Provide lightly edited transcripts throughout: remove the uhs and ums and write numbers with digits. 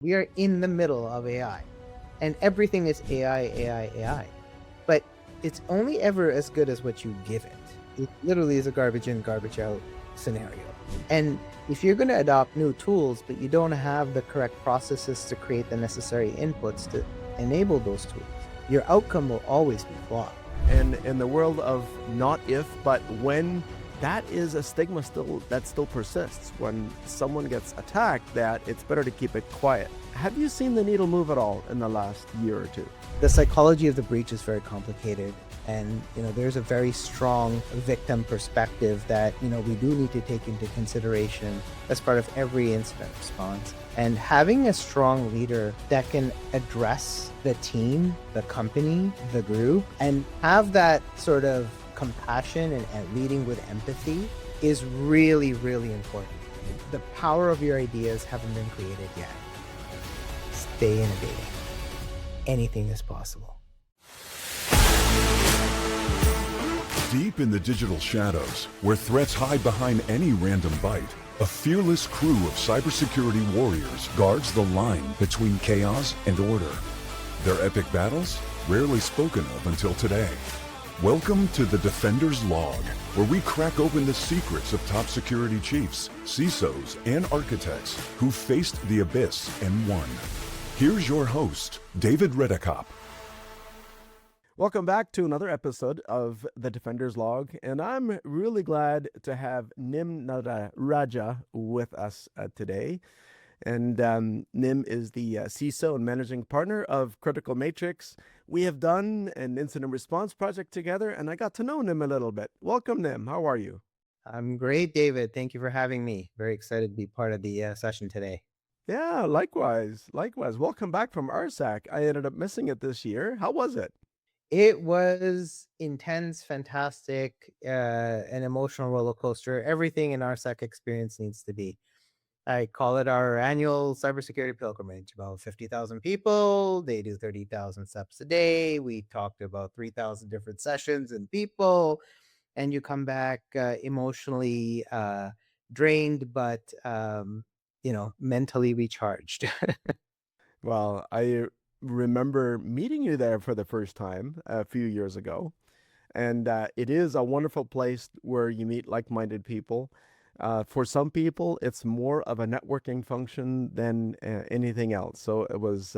We are in the middle of AI, and everything is AI, AI, AI. But it's only ever as good as what you give it. It literally is a garbage in, garbage out scenario. And if you're going to adopt new tools, but you don't have the correct processes to create the necessary inputs to enable those tools, your outcome will always be flawed. And in the world of not if, but when, that is a stigma that still persists. When someone gets attacked, that it's better to keep it quiet. Have you seen the needle move at all in the last year or two? The psychology of the breach is very complicated. And, there's a very strong victim perspective that, we do need to take into consideration as part of every incident response. And having a strong leader that can address the team, the company, the group, and have that sort of compassion and leading with empathy is really, really important. The power of your ideas haven't been created yet. Stay innovating. Anything is possible. Deep in the digital shadows, where threats hide behind any random byte, a fearless crew of cybersecurity warriors guards the line between chaos and order. Their epic battles, rarely spoken of until today. Welcome to the Defender's Log, where we crack open the secrets of top security chiefs, CISOs, and architects who faced the abyss and won. Here's your host, David Redekop. Welcome back to another episode of the Defender's Log, and I'm really glad to have Nim Nadarajah with us today. And Nim is the CISO and managing partner of Critical Matrix. We have done an incident response project together, and I got to know Nim a little bit. Welcome, Nim. How are you? I'm great, David. Thank you for having me. Very excited to be part of the session today. Yeah, likewise. Welcome back from RSAC. I ended up missing it this year. How was it? It was intense, fantastic, an emotional roller coaster. Everything in our SEC experience needs to be. I call it our annual cybersecurity pilgrimage. About 50,000 people. They do 30,000 steps a day. We talked about 3,000 different sessions and people, and you come back emotionally drained, but mentally recharged. Well, I remember meeting you there for the first time a few years ago. And it is a wonderful place where you meet like-minded people. For some people, it's more of a networking function than anything else. So it was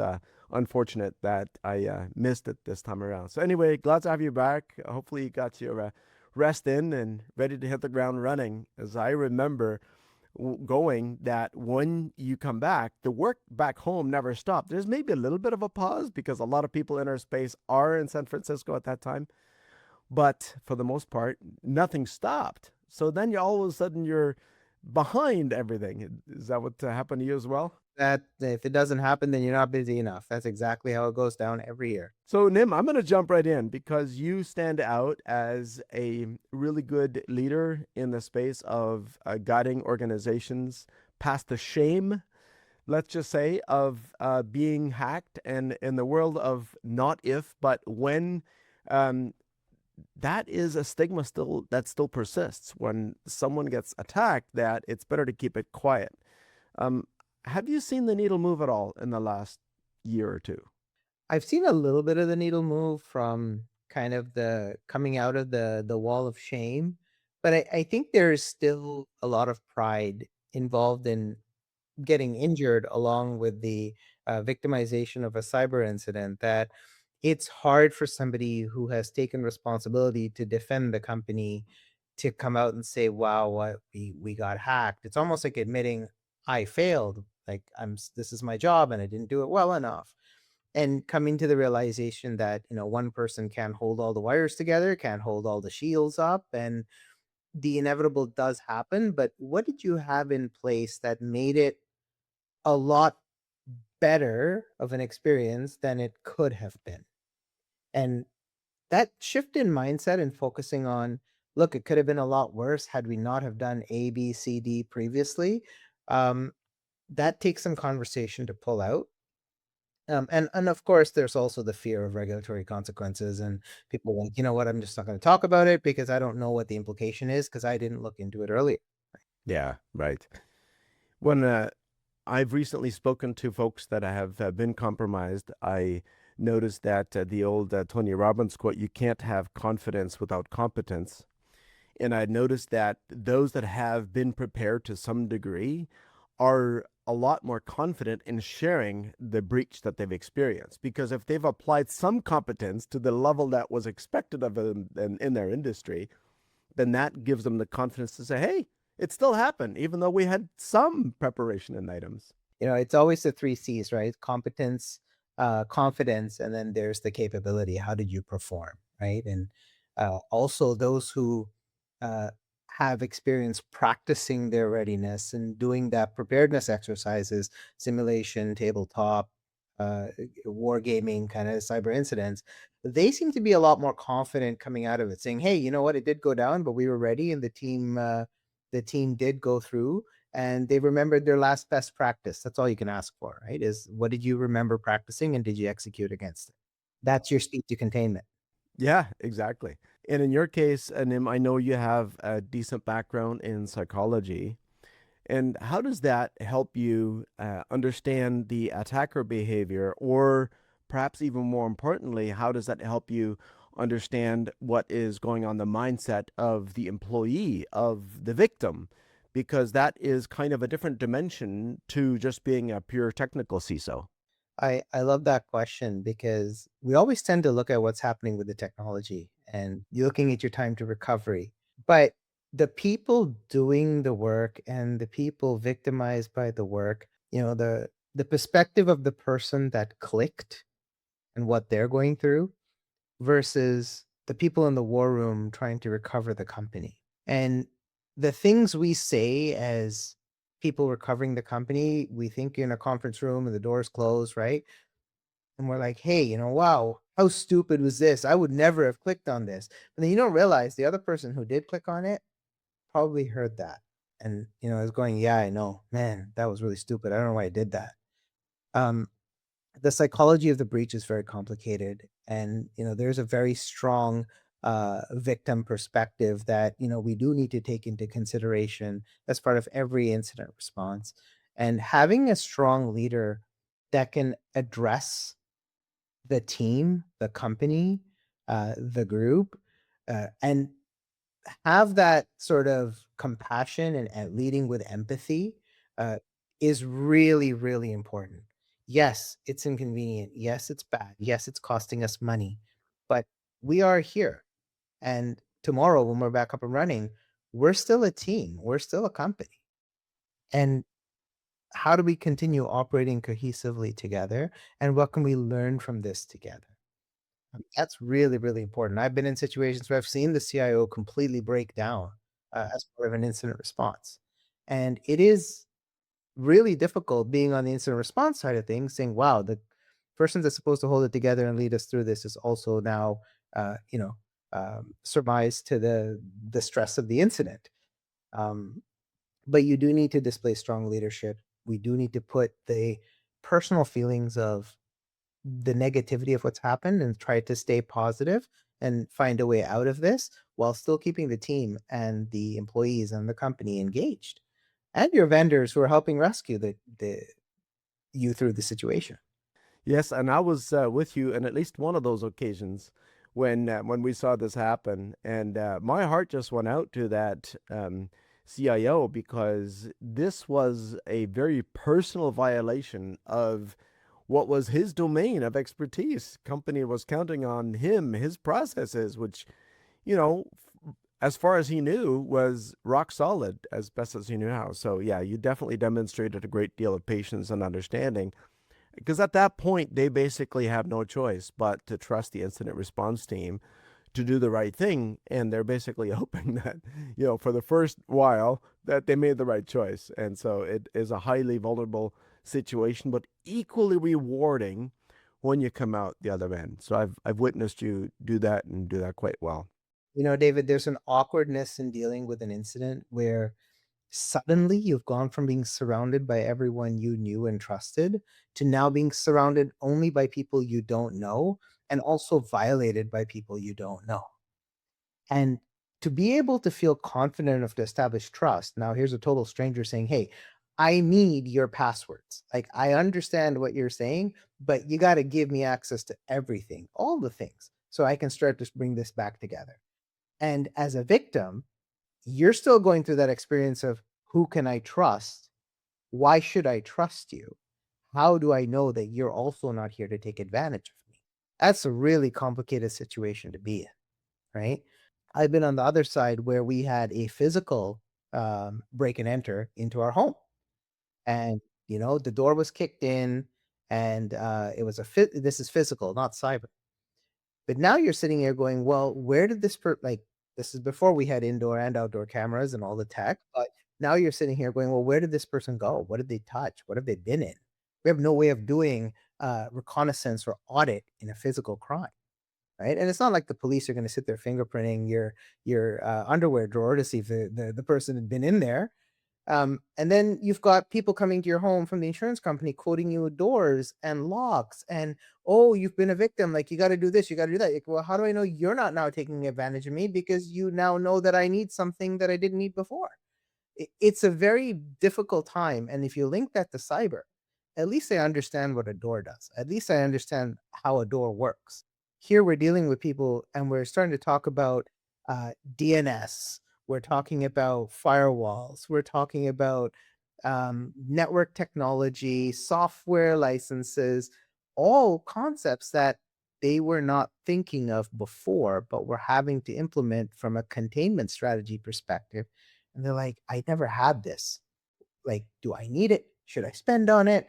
unfortunate that I missed it this time around. So anyway, glad to have you back. Hopefully you got your rest in and ready to hit the ground running. As I remember going that when you come back, the work back home never stopped. There's maybe a little bit of a pause because a lot of people in our space are in San Francisco at that time. But for the most part, nothing stopped. So then all of a sudden you're behind everything. Is that what happened to you as well? That if it doesn't happen, then you're not busy enough. That's exactly how it goes down every year. So Nim, I'm going to jump right in because you stand out as a really good leader in the space of guiding organizations past the shame, let's just say, of being hacked, and in the world of not if, but when. That is a stigma that still persists. When someone gets attacked, that it's better to keep it quiet. Have you seen the needle move at all in the last year or two? I've seen a little bit of the needle move from kind of the coming out of the wall of shame, but I think there's still a lot of pride involved in getting injured along with the victimization of a cyber incident, that it's hard for somebody who has taken responsibility to defend the company to come out and say, wow, what we got hacked. It's almost like admitting I failed. Like this is my job and I didn't do it well enough. And coming to the realization that, one person can't hold all the wires together, can't hold all the shields up, and the inevitable does happen. But what did you have in place that made it a lot better of an experience than it could have been? And that shift in mindset and focusing on, look, it could have been a lot worse had we not have done A, B, C, D previously. Um, that takes some conversation to pull out. And of course, there's also the fear of regulatory consequences, and people like, you know what, I'm just not going to talk about it because I don't know what the implication is because I didn't look into it earlier. Yeah, right. When I've recently spoken to folks that have been compromised. I noticed that the old Tony Robbins quote, you can't have confidence without competence. And I noticed that those that have been prepared to some degree are a lot more confident in sharing the breach that they've experienced. Because if they've applied some competence to the level that was expected of them in their industry, then that gives them the confidence to say, hey, it still happened, even though we had some preparation in items. It's always the three C's, right? Competence, confidence, and then there's the capability. How did you perform, right? And also those who uh, have experience practicing their readiness and doing that preparedness exercises, simulation, tabletop, uh, wargaming kind of cyber incidents, they seem to be a lot more confident coming out of it, saying, "Hey, you know what? It did go down, but we were ready, and the team did go through." And they remembered their last best practice. That's all you can ask for, right? Is what did you remember practicing and did you execute against it? That's your speed to containment. Yeah, exactly. And in your case, Nim, I know you have a decent background in psychology. And how does that help you understand the attacker behavior? Or perhaps even more importantly, how does that help you understand what is going on the mindset of the employee, of the victim? Because that is kind of a different dimension to just being a pure technical CISO. I love that question because we always tend to look at what's happening with the technology and you're looking at your time to recovery. But the people doing the work and the people victimized by the work, the perspective of the person that clicked and what they're going through versus the people in the war room trying to recover the company. And the things we say as people recovering the company, we think you're in a conference room and the door's closed, right? And we're like, hey, wow, how stupid was this? I would never have clicked on this. But then you don't realize the other person who did click on it probably heard that and, is going, yeah, I know, man, that was really stupid. I don't know why I did that. Um, the psychology of the breach is very complicated and there's a very strong victim perspective that we do need to take into consideration as part of every incident response, and having a strong leader that can address the team, the company, the group, and have that sort of compassion and leading with empathy uh, is really, really important. Yes, it's inconvenient. Yes, it's bad. Yes, it's costing us money, but we are here. And tomorrow, when we're back up and running, we're still a team. We're still a company. And how do we continue operating cohesively together? And what can we learn from this together? That's really, really important. I've been in situations where I've seen the CIO completely break down as part of an incident response. And it is really difficult being on the incident response side of things, saying, wow, the person that's supposed to hold it together and lead us through this is also now, surmised to the stress of the incident. Um, but you do need to display strong leadership. We do need to put the personal feelings of the negativity of what's happened and try to stay positive and find a way out of this while still keeping the team and the employees and the company engaged and your vendors who are helping rescue the you through the situation. Yes, and I was with you in at least one of those occasions when we saw this happen, and my heart just went out to that CIO because this was a very personal violation of what was his domain of expertise. Company was counting on him, his processes, which, you know, as far as he knew, was rock solid as best as he knew how. So yeah, you definitely demonstrated a great deal of patience and understanding because at that point they basically have no choice but to trust the incident response team to do the right thing, and they're basically hoping that for the first while that they made the right choice. And so it is a highly vulnerable situation but equally rewarding when you come out the other end. So I've witnessed you do that and do that quite well. David, there's an awkwardness in dealing with an incident where suddenly you've gone from being surrounded by everyone you knew and trusted to now being surrounded only by people you don't know and also violated by people you don't know. And to be able to feel confident enough to establish trust, now here's a total stranger saying, hey, I need your passwords. Like, I understand what you're saying, but you got to give me access to everything, all the things, so I can start to bring this back together. And as a victim, you're still going through that experience of who can I trust? Why should I trust you? How do I know that you're also not here to take advantage of me? That's a really complicated situation to be in, right? I've been on the other side where we had a physical break and enter into our home, and the door was kicked in, and it was this is physical, not cyber. But now you're sitting here going, well, where did like, this is before we had indoor and outdoor cameras and all the tech, but now you're sitting here going, well, where did this person go? What did they touch? What have they been in? We have no way of doing reconnaissance or audit in a physical crime, right? And it's not like the police are going to sit there fingerprinting your underwear drawer to see if the person had been in there. And then you've got people coming to your home from the insurance company quoting you doors and locks and, oh, you've been a victim. Like, you got to do this, you got to do that. Like, well, how do I know you're not now taking advantage of me because you now know that I need something that I didn't need before? It's a very difficult time. And if you link that to cyber, at least I understand what a door does. At least I understand how a door works. Here we're dealing with people and we're starting to talk about DNS. We're talking about firewalls. We're talking about network technology, software licenses, all concepts that they were not thinking of before, but were having to implement from a containment strategy perspective. And they're like, I never had this. Like, do I need it? Should I spend on it?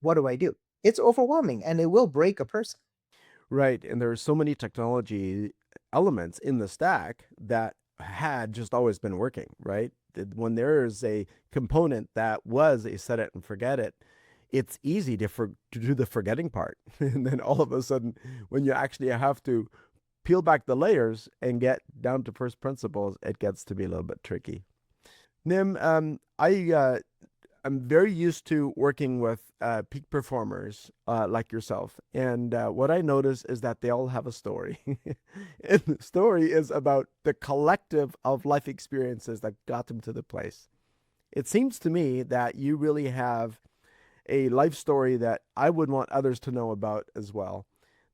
What do I do? It's overwhelming and it will break a person. Right. And there are so many technology elements in the stack that had just always been working, right? When there is a component that was a set it and forget it, it's easy to do the forgetting part. And then all of a sudden, when you actually have to peel back the layers and get down to first principles, it gets to be a little bit tricky. Nim, I'm very used to working with peak performers like yourself. And what I notice is that they all have a story. And the story is about the collective of life experiences that got them to the place. It seems to me that you really have a life story that I would want others to know about as well,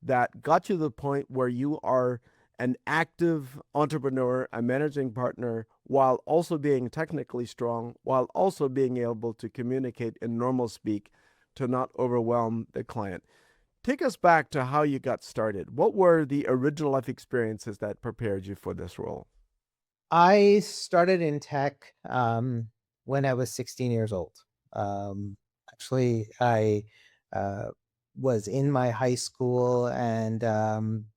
that got you to the point where you are an active entrepreneur, a managing partner, while also being technically strong, while also being able to communicate in normal speak to not overwhelm the client. Take us back to how you got started. What were the original life experiences that prepared you for this role? I started in tech when I was 16 years old. Actually, I uh, was in my high school, and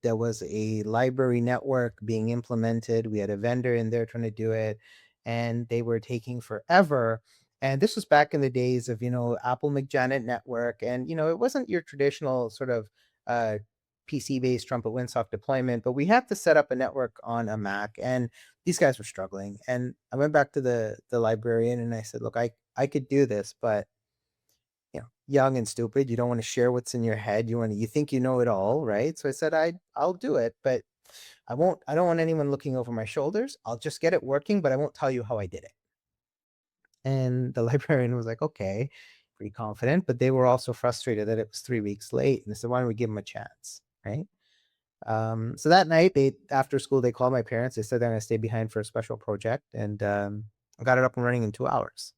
there was a library network being implemented. We had a vendor in there trying to do it, and they were taking forever. And this was back in the days of, Apple MacJANET network. And, it wasn't your traditional sort of uh, PC-based trumpet Winsock deployment, but we had to set up a network on a Mac. And these guys were struggling. And I went back to the librarian and I said, look, I could do this, but young and stupid, you don't want to share what's in your head. You think you know it all, right? So I said, I'll do it, but I don't want anyone looking over my shoulders. I'll just get it working, but I won't tell you how I did it. And the librarian was like, okay, pretty confident, but they were also frustrated that it was 3 weeks late. And they said, why don't we give them a chance, right? So that night, after school, they called my parents. They said they're going to stay behind for a special project, and I got it up and running in 2 hours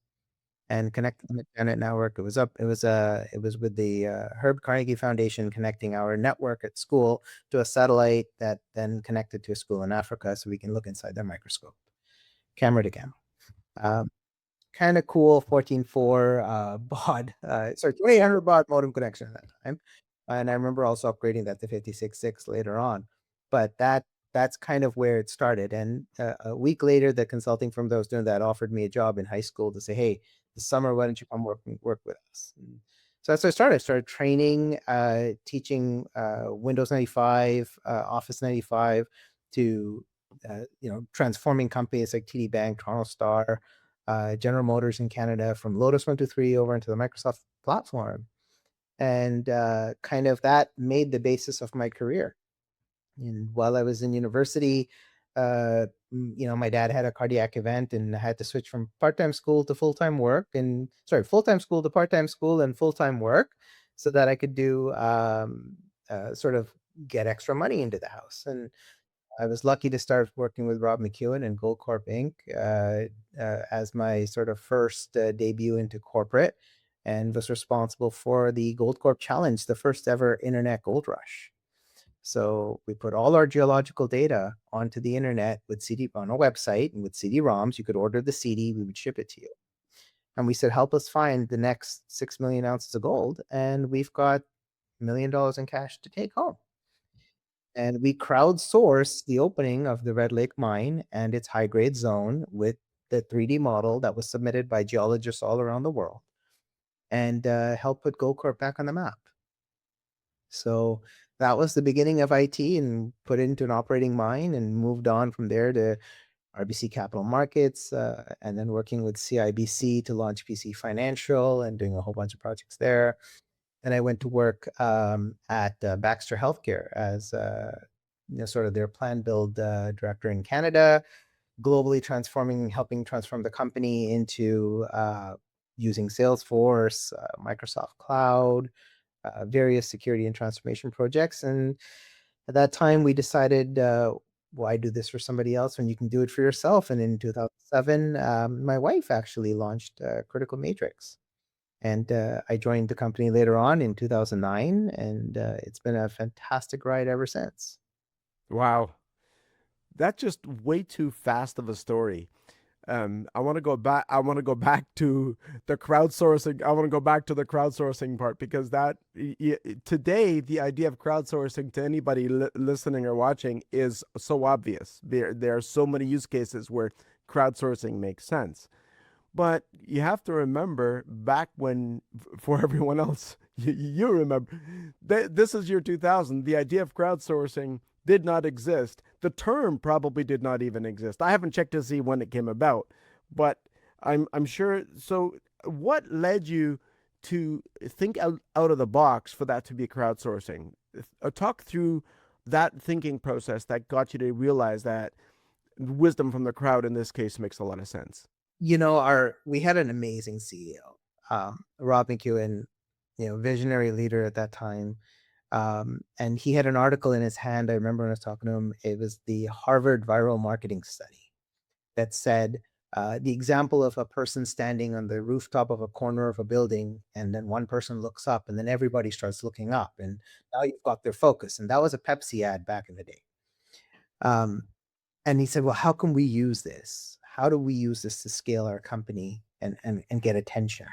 and connected the MacJANET network. It was with the Herb Carnegie Foundation connecting our network at school to a satellite that then connected to a school in Africa, so we can look inside their microscope, camera to camera. Kind of cool 14.4 baud, 2800 baud modem connection at that time. And I remember also upgrading that to 56.6 later on. But that's kind of where it started. And a week later, the consulting firm that was doing that offered me a job in high school to say, hey, this summer, why don't you come work with us? And so that's how I started. I started training, teaching Windows 95, Office 95 to, transforming companies like TD Bank, Toronto Star, General Motors in Canada, from Lotus 123 over into the Microsoft platform. And kind of that made the basis of my career. And while I was in university, my dad had a cardiac event and I had to switch from part-time school to full-time work, and full-time school to part-time school and full-time work, so that I could do sort of get extra money into the house. And I was lucky to start working with Rob McEwen and Goldcorp Inc. As my sort of first debut into corporate, and was responsible for the Goldcorp Challenge, the first ever internet gold rush. So we put all our geological data onto the internet with on a website, and with CD-ROMs. You could order the CD, we would ship it to you. And we said, help us find the next 6 million ounces of gold, and we've got $1 million in cash to take home. And we crowdsourced the opening of the Red Lake mine and its high-grade zone with the 3D model that was submitted by geologists all around the world, and helped put Goldcorp back on the map. So that was the beginning of IT, and put into an operating mine, and moved on from there to RBC Capital Markets, and then working with CIBC to launch PC Financial and doing a whole bunch of projects there. And I went to work at Baxter Healthcare as sort of their plan build director in Canada, globally helping transform the company into using Salesforce, Microsoft Cloud, various security and transformation projects. And at that time, we decided, why do this for somebody else when you can do it for yourself? And in 2007, my wife actually launched Critical Matrix. And I joined the company later on in 2009, and it's been a fantastic ride ever since. Wow. That's just way too fast of a story. I want to go back. I want to go back to the crowdsourcing. I want to go back to the crowdsourcing part, because today the idea of crowdsourcing to anybody listening or watching is so obvious. There are so many use cases where crowdsourcing makes sense. But you have to remember, back when, for everyone else, you remember, this is year 2000. The idea of crowdsourcing did not exist. The term probably did not even exist. I haven't checked to see when it came about, but I'm sure. So what led you to think out of the box for that to be crowdsourcing? Talk through that thinking process that got you to realize that wisdom from the crowd in this case makes a lot of sense. We had an amazing CEO, Rob McEwen, visionary leader at that time. And he had an article in his hand. I remember when I was talking to him, it was the Harvard viral marketing study that said the example of a person standing on the rooftop of a corner of a building, and then one person looks up, and then everybody starts looking up, and now you've got their focus. And that was a Pepsi ad back in the day. And he said, well, how can we use this? How do we use this to scale our company and get attention?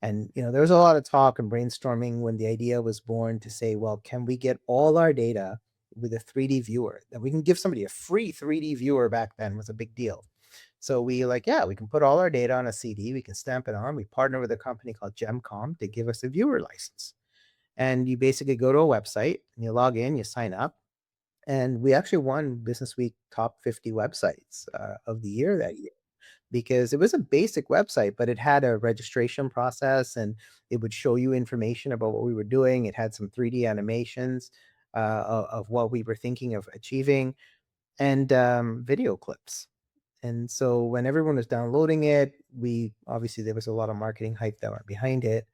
And, there was a lot of talk and brainstorming when the idea was born to say, well, can we get all our data with a 3D viewer? That we can give somebody a free 3D viewer back then was a big deal. So we we can put all our data on a CD, we can stamp it on. We partner with a company called Gemcom to give us a viewer license. And you basically go to a website, and you log in, you sign up. And we actually won Business Week top 50 websites of the year that year, because it was a basic website, but it had a registration process, and it would show you information about what we were doing. It had some 3D animations of what we were thinking of achieving, and video clips. And so when everyone was downloading it, obviously there was a lot of marketing hype that went behind it.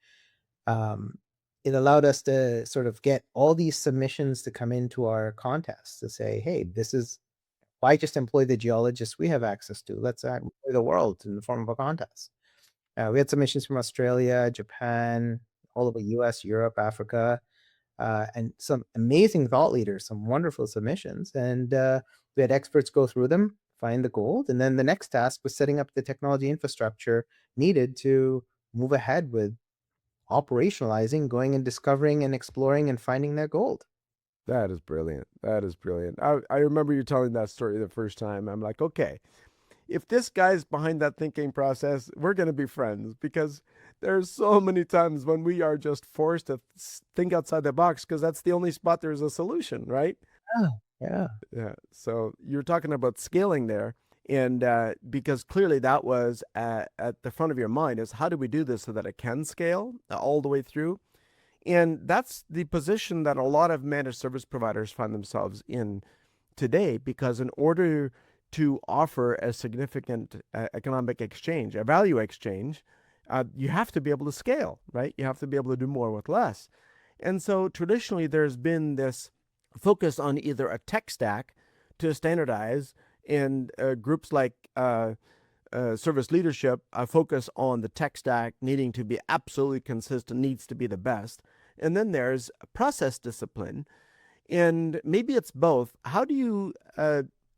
It allowed us to sort of get all these submissions to come into our contest to say, hey, why just employ the geologists we have access to? Let's employ the world in the form of a contest. We had submissions from Australia, Japan, all over US, Europe, Africa, and some amazing thought leaders, some wonderful submissions. And we had experts go through them, find the gold. And then the next task was setting up the technology infrastructure needed to move ahead with operationalizing, going and discovering and exploring and finding that gold. That is brilliant. That is brilliant. I remember you telling that story the first time. I'm like, okay, if this guy's behind that thinking process, we're going to be friends, because there's so many times when we are just forced to think outside the box, because that's the only spot there's a solution, right? Yeah. So you're talking about scaling there. And because clearly that was at the front of your mind, is how do we do this so that it can scale all the way through? And that's the position that a lot of managed service providers find themselves in today, because in order to offer a significant economic exchange, a value exchange, you have to be able to scale, right? You have to be able to do more with less. And so traditionally, there's been this focus on either a tech stack to standardize, and groups like service leadership focus on the tech stack needing to be absolutely consistent, needs to be the best. And then there's process discipline. And maybe it's both. How do you,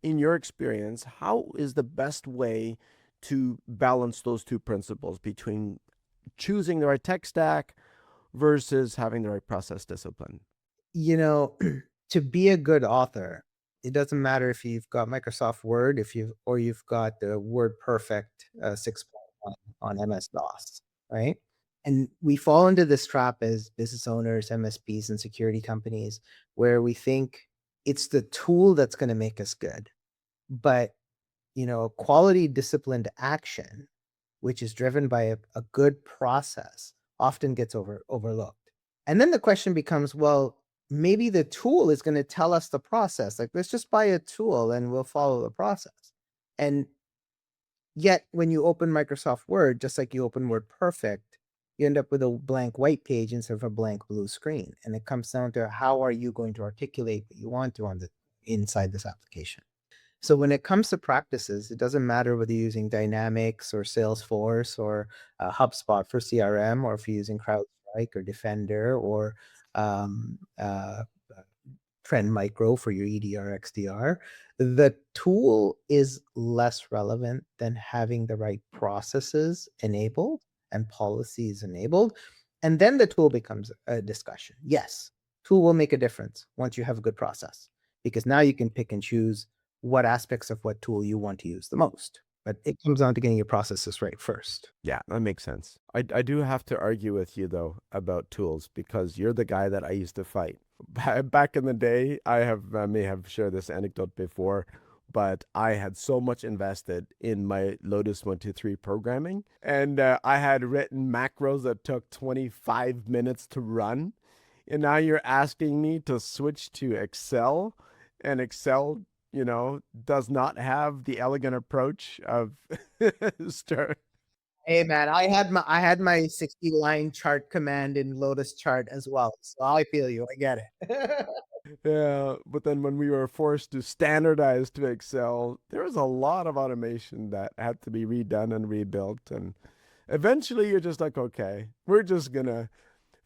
in your experience, how is the best way to balance those two principles between choosing the right tech stack versus having the right process discipline? You know, to be a good author, it doesn't matter if you've got Microsoft Word, or you've got the Word Perfect 6.1 on MS-DOS, right? And we fall into this trap as business owners, MSPs, and security companies, where we think it's the tool that's going to make us good. But, quality disciplined action, which is driven by a good process, often gets overlooked. And then the question becomes, well, maybe the tool is going to tell us the process. Like, let's just buy a tool and we'll follow the process. And yet, when you open Microsoft Word, just like you open Word Perfect, you end up with a blank white page instead of a blank blue screen. And it comes down to, how are you going to articulate what you want to inside this application? So when it comes to practices, it doesn't matter whether you're using Dynamics or Salesforce or HubSpot for CRM, or if you're using CrowdStrike or Defender or Trend Micro for your EDR, XDR. The tool is less relevant than having the right processes enabled and policies enabled. And then the tool becomes a discussion. Yes, tool will make a difference once you have a good process, because now you can pick and choose what aspects of what tool you want to use the most. But it comes down to getting your processes right first. Yeah, that makes sense. I do have to argue with you, though, about tools, because you're the guy that I used to fight. Back in the day, I may have shared this anecdote before, but I had so much invested in my Lotus 123 programming, and I had written macros that took 25 minutes to run. And now you're asking me to switch to Excel, and Excel, does not have the elegant approach of start. Hey man, I had my 60-line chart command in Lotus Chart as well. So I feel you. I get it. Yeah, but then when we were forced to standardize to Excel, there was a lot of automation that had to be redone and rebuilt. And eventually you're just like, okay, we're just gonna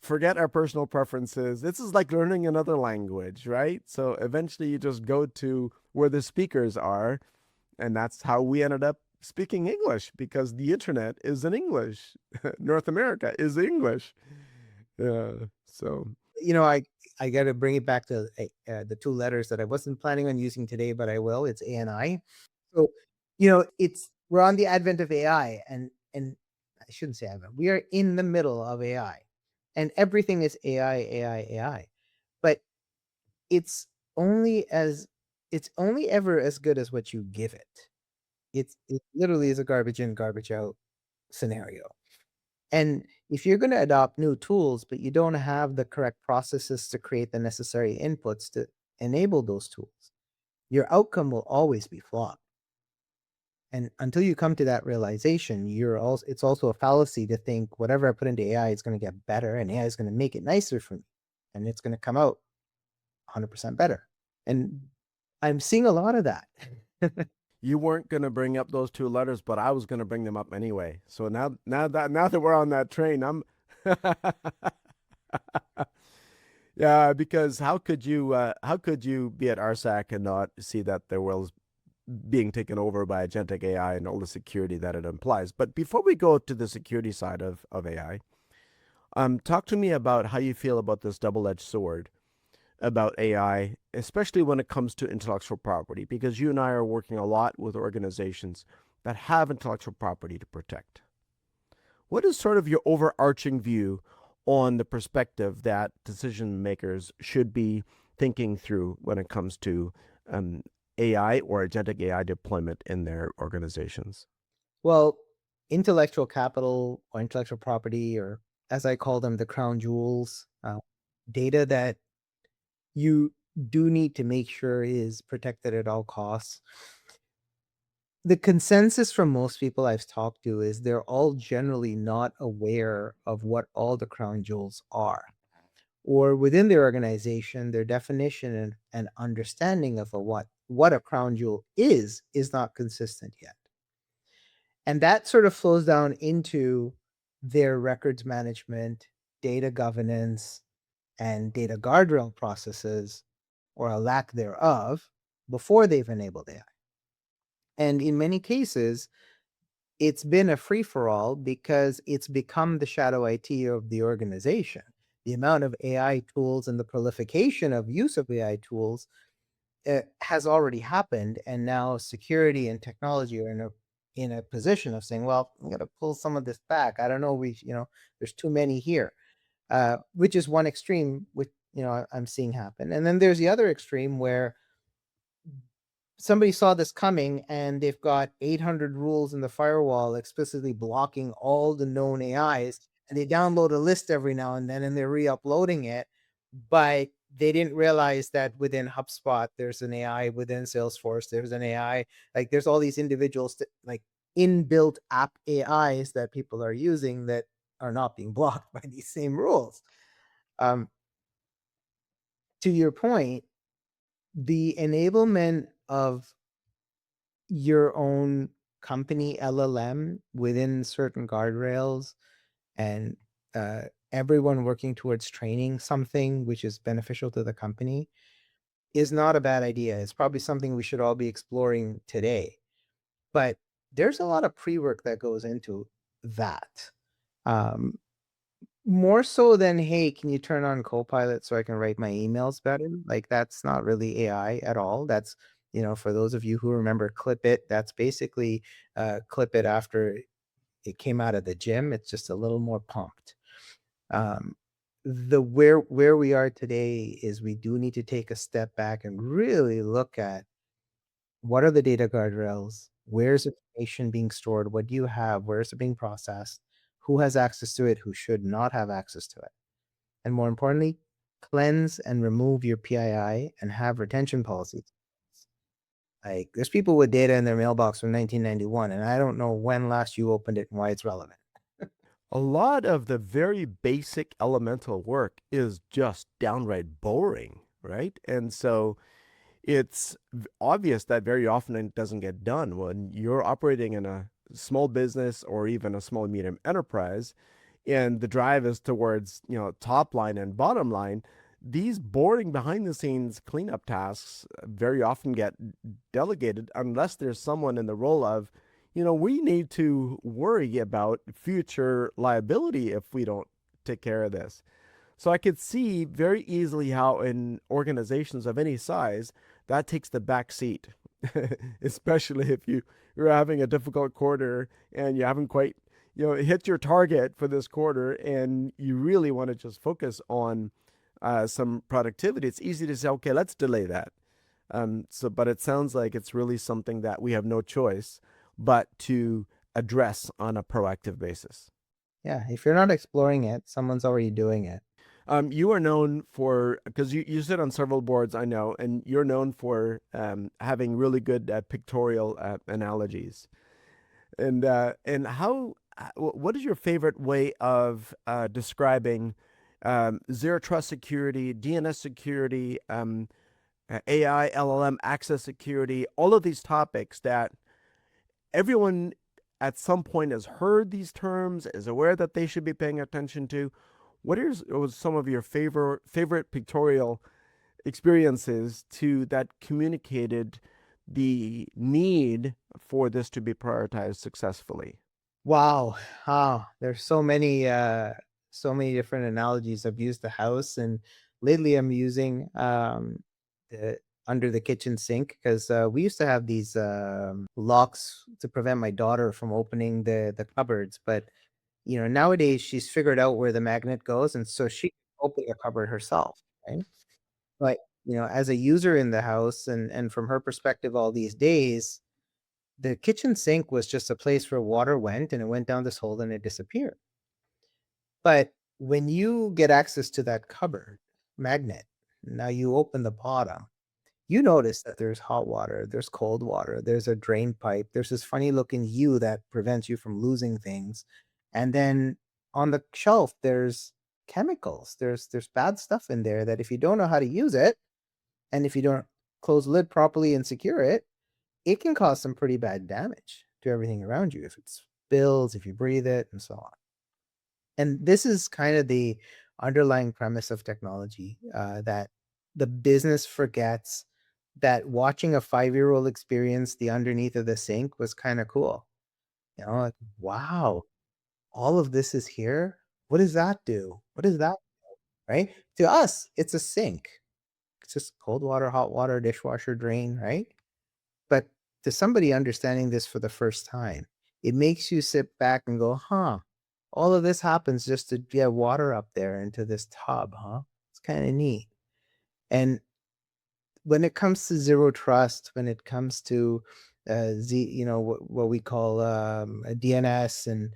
forget our personal preferences. This is like learning another language, right? So eventually you just go to where the speakers are. And that's how we ended up speaking English, because the internet is in English. North America is English. Yeah. So, I got to bring it back to the two letters that I wasn't planning on using today, but I will. It's A and I. So, we're on the advent of AI, and I shouldn't say advent. We are in the middle of AI, and everything is AI. But it's only ever as good as what you give it. It literally is a garbage in, garbage out scenario. And if you're going to adopt new tools, but you don't have the correct processes to create the necessary inputs to enable those tools, your outcome will always be flawed. And until you come to that realization, it's also a fallacy to think whatever I put into AI is going to get better, and AI is going to make it nicer for me, and it's going to come out 100% better. And I'm seeing a lot of that. you weren't going to bring up those two letters, but I was going to bring them up anyway. So now that we're on that train, I'm yeah, because how could you be at RSAC and not see that the world's being taken over by agentic AI and all the security that it implies? But before we go to the security side of AI, talk to me about how you feel about this double-edged sword about AI, especially when it comes to intellectual property, because you and I are working a lot with organizations that have intellectual property to protect. What is sort of your overarching view on the perspective that decision makers should be thinking through when it comes to AI or agentic AI deployment in their organizations? Well, intellectual capital or intellectual property, or as I call them, the crown jewels, data that you do need to make sure is protected at all costs. The consensus from most people I've talked to is they're all generally not aware of what all the crown jewels are. Or within their organization, their definition and understanding of what a crown jewel is not consistent yet. And that sort of flows down into their records management, data governance, and data guardrail processes, or a lack thereof, before they've enabled AI. And in many cases, it's been a free-for-all because it's become the shadow IT of the organization. The amount of AI tools and the proliferation of use of AI tools has already happened, and now security and technology are in a position of saying, well, I'm going to pull some of this back. I don't know, there's too many here, which is one extreme, which I'm seeing happen. And then there's the other extreme where somebody saw this coming and they've got 800 rules in the firewall explicitly blocking all the known AIs, and they download a list every now and then and they're re-uploading it, but they didn't realize that within HubSpot there's an AI, within Salesforce there's an AI, like there's all these individuals like inbuilt app AIs that people are using that are not being blocked by these same rules. To your point, the enablement of your own company LLM within certain guardrails, and everyone working towards training something which is beneficial to the company, is not a bad idea. It's probably something we should all be exploring today. But there's a lot of pre-work that goes into that. More so than, hey, can you turn on Copilot so I can write my emails better? Like, that's not really AI at all. That's, for those of you who remember Clip It, that's basically Clip It after it came out of the gym. It's just a little more pumped. Where we are today is we do need to take a step back and really look at what are the data guardrails, where's information being stored, what do you have, where is it being processed, who has access to it, who should not have access to it, and more importantly, cleanse and remove your PII and have retention policies. Like, there's people with data in their mailbox from 1991, and I don't know when last you opened it and why it's relevant. A lot of the very basic elemental work is just downright boring, right? And so it's obvious that very often it doesn't get done. When you're operating in a small business or even a small medium enterprise, and the drive is towards top line and bottom line, these boring behind the scenes cleanup tasks very often get delegated unless there's someone in the role of, we need to worry about future liability if we don't take care of this. So I could see very easily how in organizations of any size, that takes the back seat, especially if you're having a difficult quarter and you haven't quite hit your target for this quarter, and you really want to just focus on some productivity. It's easy to say, okay, let's delay that. But it sounds like it's really something that we have no choice but to address on a proactive basis. Yeah, if you're not exploring it, someone's already doing it. You are known for, because you sit on several boards, I know, and you're known for having really good pictorial analogies. And what is your favorite way of describing zero trust security, DNS security, AI, LLM, access security, all of these topics that everyone at some point has heard these terms, is aware that they should be paying attention to? What was some of your favorite pictorial experiences that communicated the need for this to be prioritized successfully? Wow. There's so many different analogies. I've used the house, and lately I'm using the under the kitchen sink, because we used to have these locks to prevent my daughter from opening the cupboards, but nowadays she's figured out where the magnet goes, and so she can open the cupboard herself, right? But as a user in the house, and from her perspective all these days, the kitchen sink was just a place where water went, and it went down this hole and it disappeared. But when you get access to that cupboard magnet, Now you open the bottom. You notice that there's hot water, there's cold water, there's a drain pipe, there's this funny looking U that prevents you from losing things. And then on the shelf, there's chemicals. There's bad stuff in there that if you don't know how to use it, and if you don't close the lid properly and secure it, it can cause some pretty bad damage to everything around you if it spills, if you breathe it, and so on. And this is kind of the underlying premise of technology, that the business forgets that watching a 5-year-old experience the underneath of the sink was kind of cool. Like, wow, all of this is here. What does that do? What is that? Right? To us, it's a sink. It's just cold water, hot water, dishwasher, drain, right? But to somebody understanding this for the first time, it makes you sit back and go, huh, all of this happens just to get water up there into this tub, huh? It's kind of neat. And when it comes to zero trust, when it comes to what we call a DNS and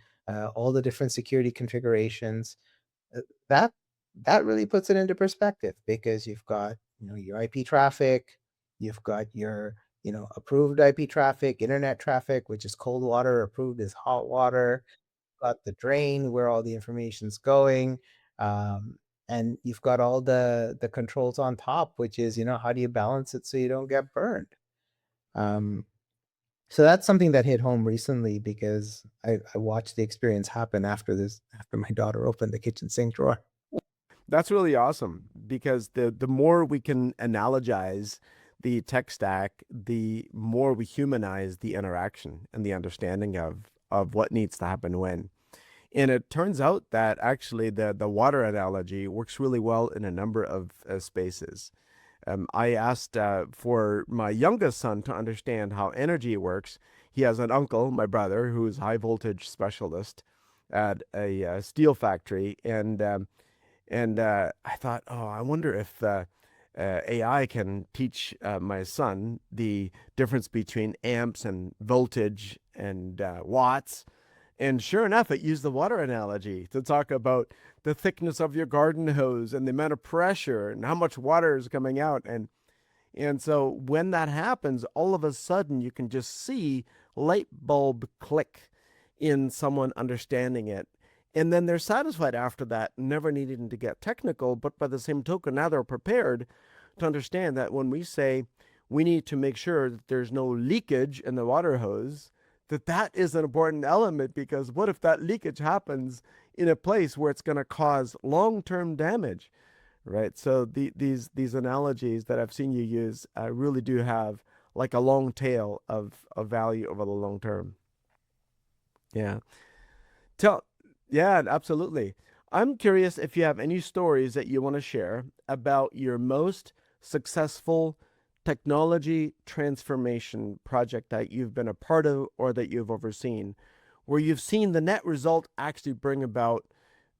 all the different security configurations, uh, that that really puts it into perspective, because you've got your IP traffic, you've got your approved IP traffic, internet traffic, which is cold water, approved is hot water, got the drain where all the information's going, um, and you've got all the controls on top, which is how do you balance it so you don't get burned. Um, so that's something that hit home recently, because I watched the experience happen after my daughter opened the kitchen sink drawer. That's really awesome, because the more we can analogize the tech stack, the more we humanize the interaction and the understanding of what needs to happen when. And it turns out that actually the water analogy works really well in a number of spaces. I asked for my youngest son to understand how energy works. He has an uncle, my brother, who's a high voltage specialist at a steel factory, and I thought, oh, I wonder if AI can teach my son the difference between amps and voltage and watts. And sure enough, it used the water analogy to talk about the thickness of your garden hose and the amount of pressure and how much water is coming out. And so when that happens, all of a sudden you can just see light bulb click in someone understanding it. And then they're satisfied after that, never needing to get technical. But by the same token, now they're prepared to understand that when we say we need to make sure that there's no leakage in the water hose, that is an important element, because what if that leakage happens in a place where it's going to cause long-term damage, right? So these analogies that I've seen you use really do have like a long tail of value over the long term. Yeah. Tell, yeah, absolutely. I'm curious if you have any stories that you want to share about your most successful technology transformation project that you've been a part of or that you've overseen, where you've seen the net result actually bring about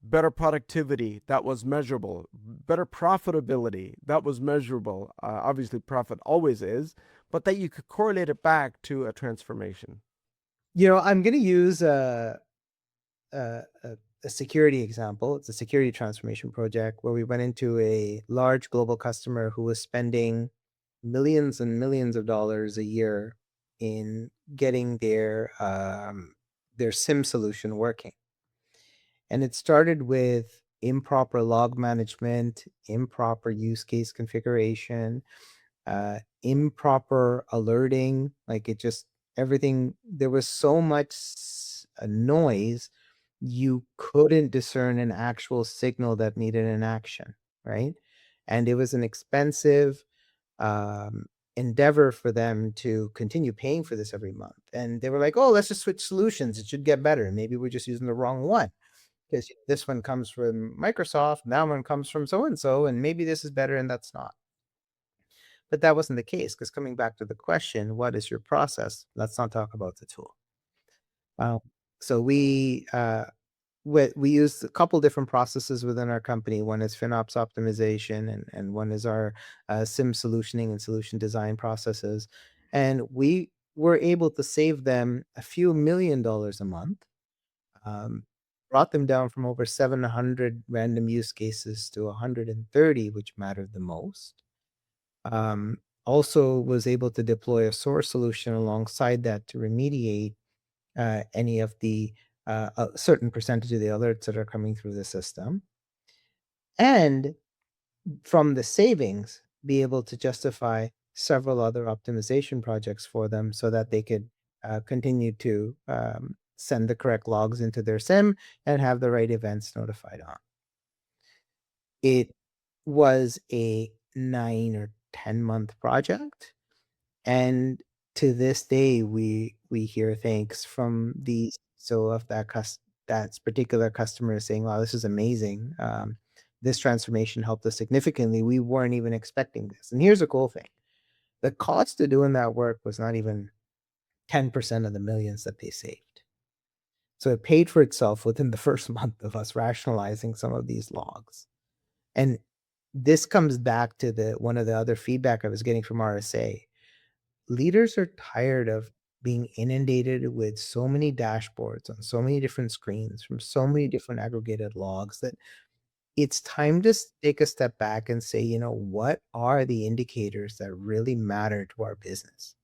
better productivity that was measurable, better profitability that was measurable. Obviously, profit always is, but that you could correlate it back to a transformation. I'm going to use a, a security example. It's a security transformation project where we went into a large global customer who was spending millions and millions of dollars a year in getting their SIM solution working. And it started with improper log management, improper use case configuration, improper alerting. Like it just everything. There was so much noise, you couldn't discern an actual signal that needed an action, right? And it was an expensive um, endeavor for them to continue paying for this every month. And they were like, oh, let's just switch solutions. It should get better. Maybe we're just using the wrong one, because this one comes from Microsoft, that one comes from so and so, and maybe this is better and that's not. But that wasn't the case, because coming back to the question, what is your process? Let's not talk about the tool. So we use a couple different processes within our company. One is FinOps optimization, and one is our SIM solutioning and solution design processes. And we were able to save them a few $1 million a month, um, brought them down from over 700 random use cases to 130, which mattered the most. Also was able to deploy a source solution alongside that to remediate any of the a certain percentage of the alerts that are coming through the system. And from the savings, be able to justify several other optimization projects for them so that they could continue to send the correct logs into their SIEM and have the right events notified on. It was a 9 or 10 month project. And to this day, we hear thanks from the CISO of that particular customer saying, "Wow, this is amazing. This transformation helped us significantly. We weren't even expecting this." And here's the cool thing: the cost of doing that work was not even 10% of the millions that they saved. So it paid for itself within the first month of us rationalizing some of these logs. And this comes back to the one of the other feedback I was getting from RSA. Leaders are tired of being inundated with so many dashboards on so many different screens from so many different aggregated logs that it's time to take a step back and say, what are the indicators that really matter to our business?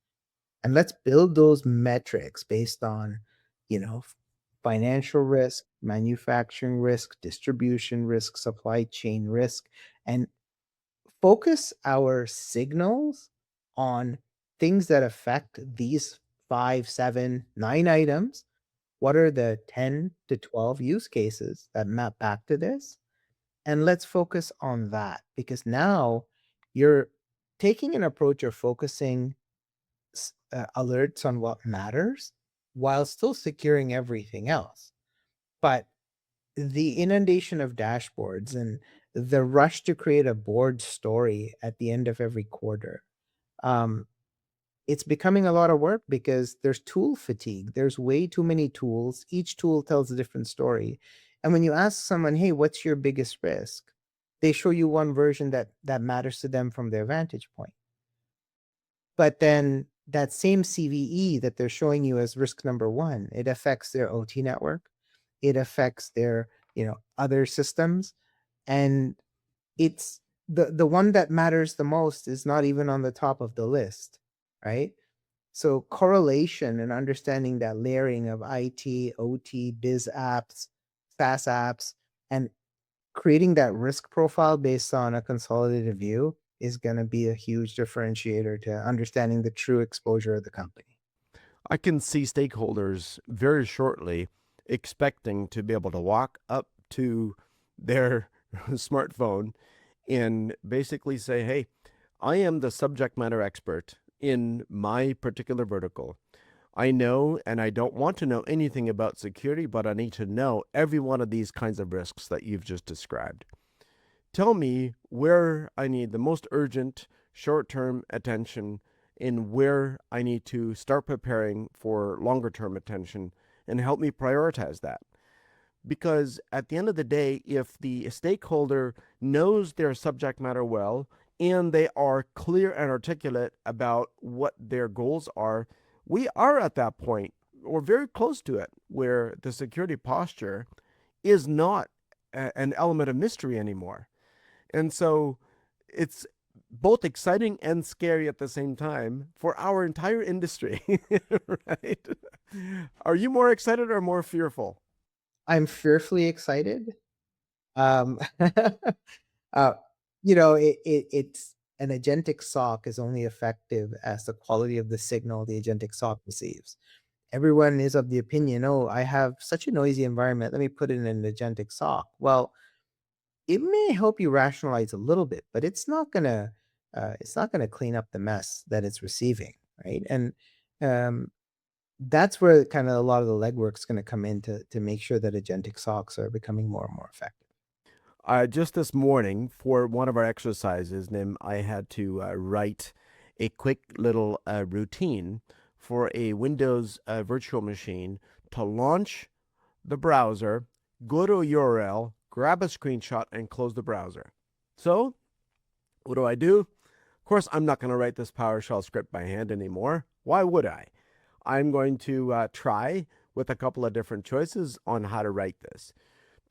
And let's build those metrics based on, financial risk, manufacturing risk, distribution risk, supply chain risk, and focus our signals on things that affect these 5, 7, 9 items. What are the 10 to 12 use cases that map back to this? And let's focus on that, because now you're taking an approach of focusing alerts on what matters while still securing everything else. But the inundation of dashboards and the rush to create a board story at the end of every quarter, um, it's becoming a lot of work because there's tool fatigue. There's way too many tools. Each tool tells a different story. And when you ask someone, "Hey, what's your biggest risk?" they show you one version that matters to them from their vantage point. But then that same CVE that they're showing you as risk number one, it affects their OT network. It affects their, other systems. And it's the one that matters the most is not even on the top of the list, right? So correlation and understanding that layering of IT, OT, biz apps, SaaS apps, and creating that risk profile based on a consolidated view is going to be a huge differentiator to understanding the true exposure of the company. I can see stakeholders very shortly expecting to be able to walk up to their smartphone and basically say, "Hey, I am the subject matter expert in my particular vertical. I know and I don't want to know anything about security, but I need to know every one of these kinds of risks that you've just described. Tell me where I need the most urgent short-term attention and where I need to start preparing for longer-term attention, and help me prioritize that." Because at the end of the day, if the stakeholder knows their subject matter well and they are clear and articulate about what their goals are, we are at that point, or very close to it, where the security posture is not an element of mystery anymore. And so it's both exciting and scary at the same time for our entire industry, right? Are you more excited or more fearful? I'm fearfully excited. Um, it's an agentic SOC is only effective as the quality of the signal the agentic SOC receives. Everyone is of the opinion, "Oh, I have such a noisy environment. Let me put it in an agentic SOC." Well, it may help you rationalize a little bit, but it's not gonna clean up the mess that it's receiving, right? And um, that's where kind of a lot of the legwork's going to come in to make sure that agentic SOCs are becoming more and more effective. Just this morning, for one of our exercises, Nim, I had to write a quick little routine for a Windows virtual machine to launch the browser, go to a URL, grab a screenshot, and close the browser. So, what do? Of course, I'm not going to write this PowerShell script by hand anymore. Why would I? I'm going to try with a couple of different choices on how to write this.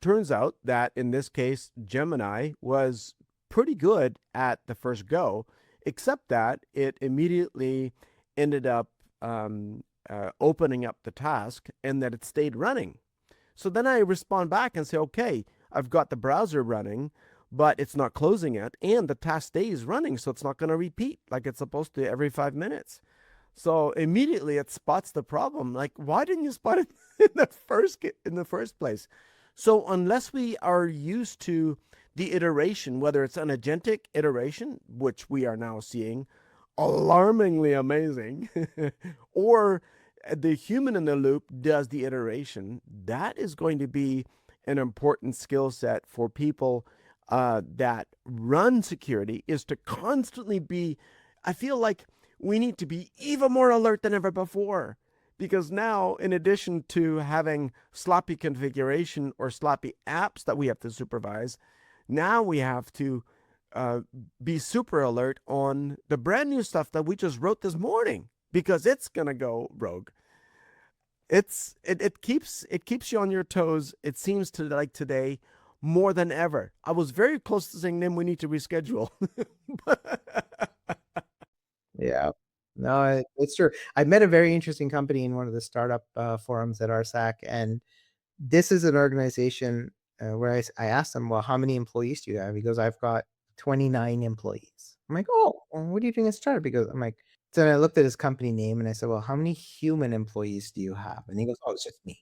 Turns out that in this case, Gemini was pretty good at the first go, except that it immediately ended up opening up the task and that it stayed running. So then I respond back and say, okay, I've got the browser running, but it's not closing it, and the task stays running, so it's not going to repeat like it's supposed to every 5 minutes. So immediately it spots the problem. Like, why didn't you spot it in the first place? So unless we are used to the iteration, whether it's an agentic iteration, which we are now seeing, alarmingly amazing, or the human in the loop does the iteration, that is going to be an important skill set for people that run security, is to constantly be, I feel like we need to be even more alert than ever before. Because now, in addition to having sloppy configuration or sloppy apps that we have to supervise, now we have to be super alert on the brand new stuff that we just wrote this morning, because it's going to go rogue. It keeps you on your toes. It seems to, like today, more than ever. I was very close to saying, Nim, we need to reschedule. Yeah. No, it's true. I met a very interesting company in one of the startup forums at RSAC, and this is an organization where I asked them, well, how many employees do you have? He goes, I've got 29 employees. I'm like, oh, well, what are you doing at startup? Because I'm like, so I looked at his company name and I said, well, how many human employees do you have? And he goes, oh, it's just me.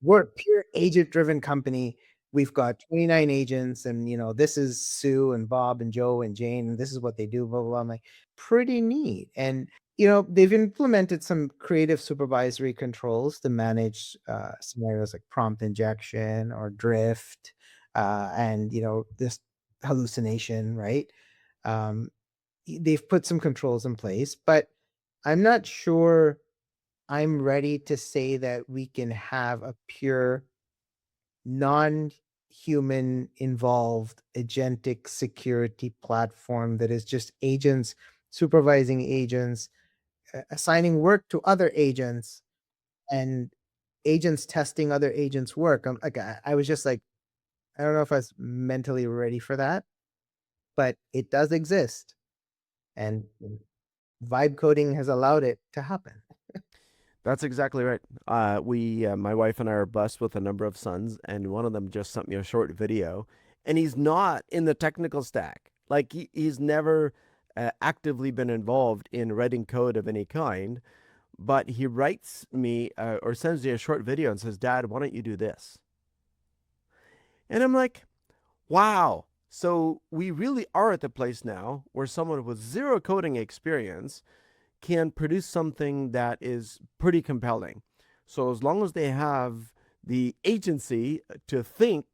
We're a pure agent-driven company. We've got 29 agents, and this is Sue and Bob and Joe and Jane, and this is what they do, blah, blah, blah. I'm like, pretty neat. And they've implemented some creative supervisory controls to manage scenarios like prompt injection or drift, and this hallucination, right? They've put some controls in place, but I'm not sure I'm ready to say that we can have a pure non-human involved agentic security platform that is just agents supervising agents, assigning work to other agents, and agents testing other agents' work. I'm like, I was just like, I don't know if I was mentally ready for that, but it does exist, and vibe coding has allowed it to happen. That's exactly right. My wife and I are blessed with a number of sons, and one of them just sent me a short video, and he's not in the technical stack. Like he's never actively been involved in writing code of any kind, but he writes me or sends me a short video and says, Dad, why don't you do this? And I'm like, wow. So we really are at the place now where someone with zero coding experience can produce something that is pretty compelling. So as long as they have the agency to think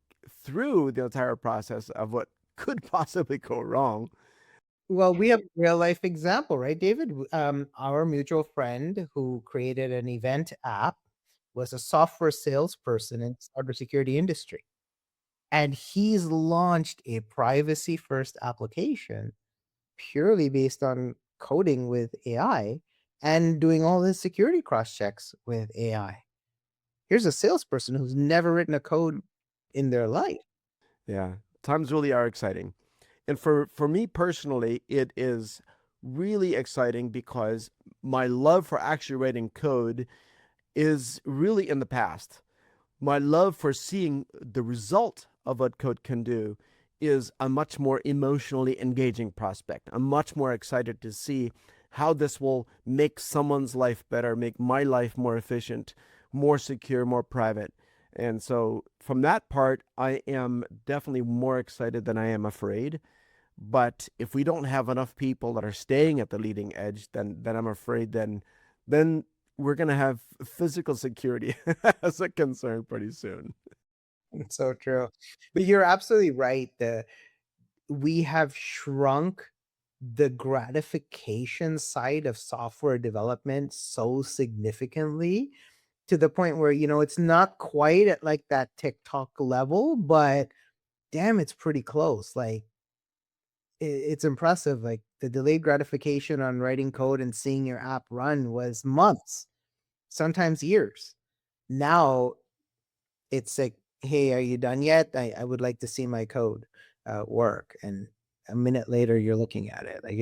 through the entire process of what could possibly go wrong. Well, we have a real life example, right, David? Our mutual friend who created an event app was a software salesperson in the cybersecurity industry. And he's launched a privacy first application purely based on coding with AI and doing all his security cross checks with AI. Here's a salesperson who's never written a code in their life. Yeah, times really are exciting. And for me personally, it is really exciting because my love for actually writing code is really in the past. My love for seeing the result of what code can do is a much more emotionally engaging prospect. I'm much more excited to see how this will make someone's life better, make my life more efficient, more secure, more private. And so from that part, I am definitely more excited than I am afraid. But if we don't have enough people that are staying at the leading edge, then I'm afraid then we're going to have physical security as a concern pretty soon. It's so true. But you're absolutely right. We have shrunk the gratification side of software development so significantly to the point where, it's not quite at like that TikTok level, but damn, it's pretty close. Like it's impressive. Like the delayed gratification on writing code and seeing your app run was months, sometimes years. now it's like, hey, are you done yet? I would like to see my code work. And a minute later, you're looking at it. Like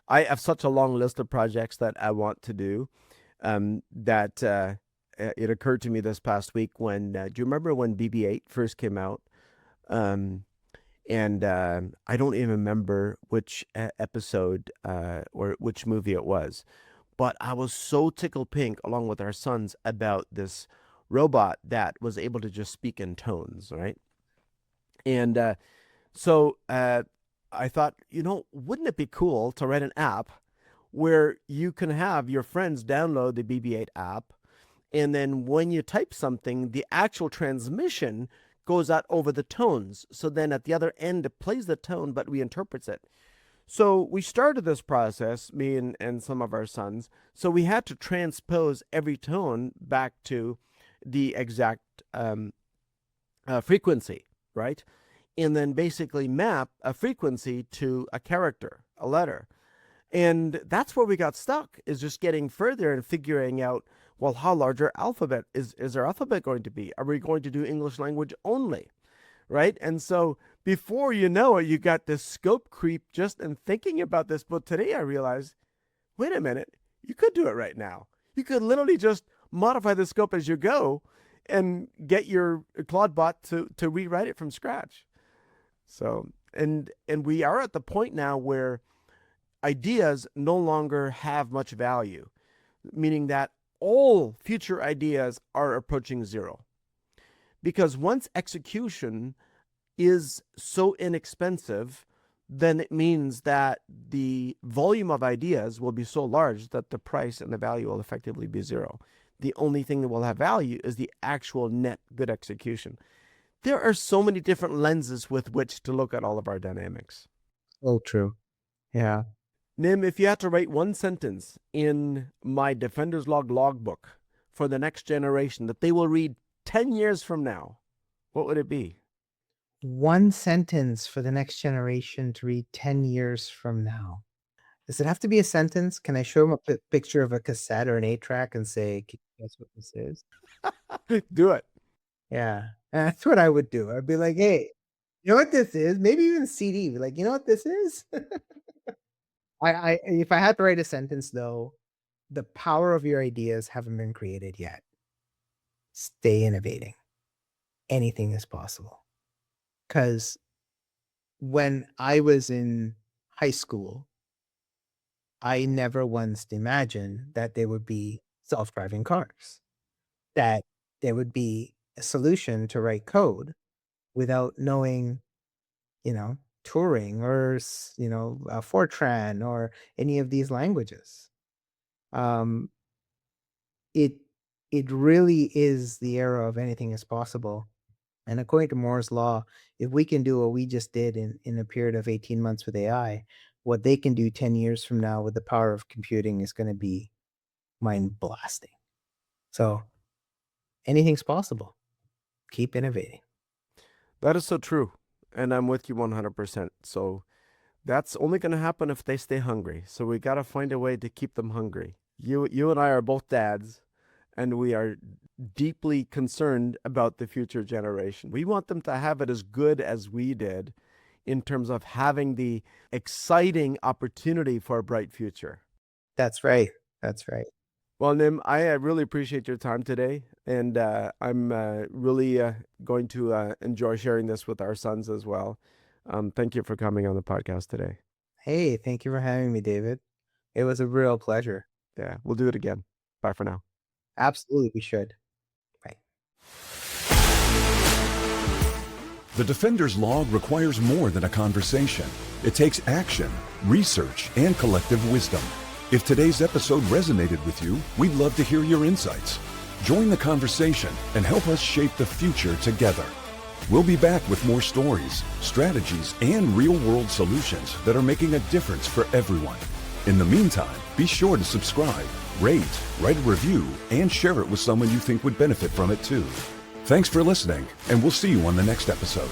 I have such a long list of projects that I want to do that it occurred to me this past week when, do you remember when BB-8 first came out? And I don't even remember which episode or which movie it was, but I was so tickled pink along with our sons about this robot that was able to just speak in tones, right? And so I thought, wouldn't it be cool to write an app where you can have your friends download the BB-8 app, and then when you type something, the actual transmission goes out over the tones. So then at the other end, it plays the tone, but reinterprets it. So we started this process, me and some of our sons. So we had to transpose every tone back to the exact frequency, right? And then basically map a frequency to a character, a letter. And that's where we got stuck, is just getting further and figuring out, well, how large our alphabet is our alphabet going to be? Are we going to do English language only, right? And so before you know it, you got this scope creep just in thinking about this. But today I realized, wait a minute, you could do it right now. You could literally just modify the scope as you go and get your Claude bot to rewrite it from scratch. So, and we are at the point now where ideas no longer have much value, meaning that all future ideas are approaching zero. Because once execution is so inexpensive, then it means that the volume of ideas will be so large that the price and the value will effectively be zero. The only thing that will have value is the actual net good execution. There are so many different lenses with which to look at all of our dynamics. so true. Yeah. Nim, if you had to write one sentence in my Defender's Log logbook for the next generation that they will read 10 years from now, what would it be? One sentence for the next generation to read 10 years from now. Does it have to be a sentence? Can I show them a picture of a cassette or an 8-track and say, can you guess what this is? Do it. Yeah. That's what I would do. I'd be like, hey, you know what this is? Maybe even a CD. Be like, you know what this is? If I had to write a sentence though, the power of your ideas haven't been created yet. Stay innovating. Anything is possible. Because when I was in high school, I never once imagined that there would be self-driving cars, that there would be a solution to write code without knowing, Turing or, Fortran or any of these languages. It really is the era of anything is possible. And according to Moore's law, if we can do what we just did in a period of 18 months with AI, what they can do 10 years from now with the power of computing is going to be mind blasting. So anything's possible. Keep innovating. That is so true. And I'm with you 100%. So that's only going to happen if they stay hungry. So we got to find a way to keep them hungry. You and I are both dads, and we are deeply concerned about the future generation. We want them to have it as good as we did in terms of having the exciting opportunity for a bright future. That's right. That's right. Well, Nim, I really appreciate your time today, and I'm really going to enjoy sharing this with our sons as well. Thank you for coming on the podcast today. Hey, thank you for having me, David. It was a real pleasure. Yeah, we'll do it again. Bye for now. Absolutely, we should. Bye. The Defender's Log requires more than a conversation. It takes action, research, and collective wisdom. If today's episode resonated with you, we'd love to hear your insights. Join the conversation and help us shape the future together. We'll be back with more stories, strategies, and real-world solutions that are making a difference for everyone. In the meantime, be sure to subscribe, rate, write a review, and share it with someone you think would benefit from it too. Thanks for listening, and we'll see you on the next episode.